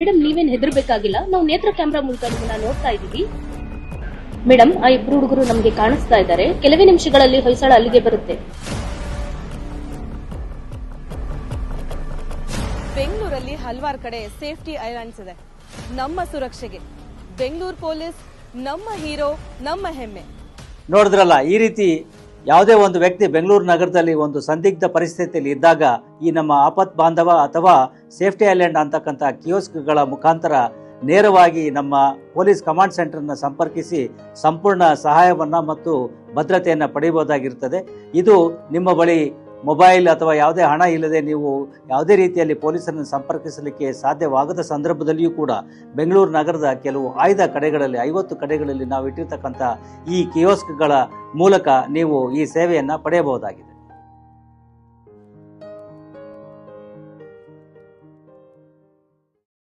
Madam ನೀವೇನ್ ಹೆದರ್ಬೇಕಾಗಿಲ್ಲ, ನಾವು ನೇತ್ರ ಕ್ಯಾಮೆರಾ ಮೂಲಕ ನಿಮ್ಮನ್ನ ನೋಡ್ತಾ ಇದೀವಿ. ಮೇಡಮ್ ಆ ಇಬ್ರು ಹುಡುಗರು ನಮ್ಗೆ ಕಾಣಿಸ್ತಾ ಇದ್ದಾರೆ. ಕೆಲವೇ ನಿಮಿಷಗಳಲ್ಲಿ ಹೊಯ್ಸಳ ಅಲ್ಲಿಗೆ ಬರುತ್ತೆ. ಬೆಂಗಳೂರಲ್ಲಿ ಹಲವಾರು ಕಡೆ ಸೇಫ್ಟಿ ಐಲ್ಯಾಂಡ್ಸ್ ಇದೆ. ನಮ್ಮ ಸುರಕ್ಷೆಗೆ ಬೆಂಗಳೂರು ಪೊಲೀಸ್ ನಮ್ಮ ಹೀರೋ, ನಮ್ಮ ಹೆಮ್ಮೆ. ನೋಡಿದ್ರಲ್ಲ, ಈ ರೀತಿ ಯಾವುದೇ ಒಂದು ವ್ಯಕ್ತಿ ಬೆಂಗಳೂರು ನಗರದಲ್ಲಿ ಒಂದು ಸಂದಿಗ್ಧ ಪರಿಸ್ಥಿತಿಯಲ್ಲಿ ಇದ್ದಾಗ ಈ ನಮ್ಮ ಆಪತ್ ಬಾಂಧವ ಅಥವಾ ಸೇಫ್ಟಿ ಐಲ್ಯಾಂಡ್ ಅಂತಕ್ಕಂಥ ಕಿಯೋಸ್ಕ್ಗಳ ಮುಖಾಂತರ ನೇರವಾಗಿ ನಮ್ಮ ಪೊಲೀಸ್ ಕಮಾಂಡ್ ಸೆಂಟರ್ನ ಸಂಪರ್ಕಿಸಿ ಸಂಪೂರ್ಣ ಸಹಾಯವನ್ನ ಮತ್ತು ಭದ್ರತೆಯನ್ನು ಪಡೆಯಬಹುದಾಗಿರುತ್ತದೆ. ಇದು ನಿಮ್ಮ ಬಳಿ ಮೊಬೈಲ್ ಅಥವಾ ಯಾವುದೇ ಹಣ ಇಲ್ಲದೆ ನೀವು ಯಾವುದೇ ರೀತಿಯಲ್ಲಿ ಪೊಲೀಸರನ್ನು ಸಂಪರ್ಕಿಸಲಿಕ್ಕೆ ಸಾಧ್ಯವಾಗದ ಸಂದರ್ಭದಲ್ಲಿಯೂ ಕೂಡ ಬೆಂಗಳೂರು ನಗರದ ಕೆಲವು ಆಯ್ದ ಕಡೆಗಳಲ್ಲಿ 50 ಕಡೆಗಳಲ್ಲಿ ನಾವು ಇಟ್ಟಿರ್ತಕ್ಕಂಥ ಈ ಕಿಯೋಸ್ಕ್ಗಳ ಮೂಲಕ ನೀವು ಈ ಸೇವೆಯನ್ನು ಪಡೆಯಬಹುದಾಗಿದೆ.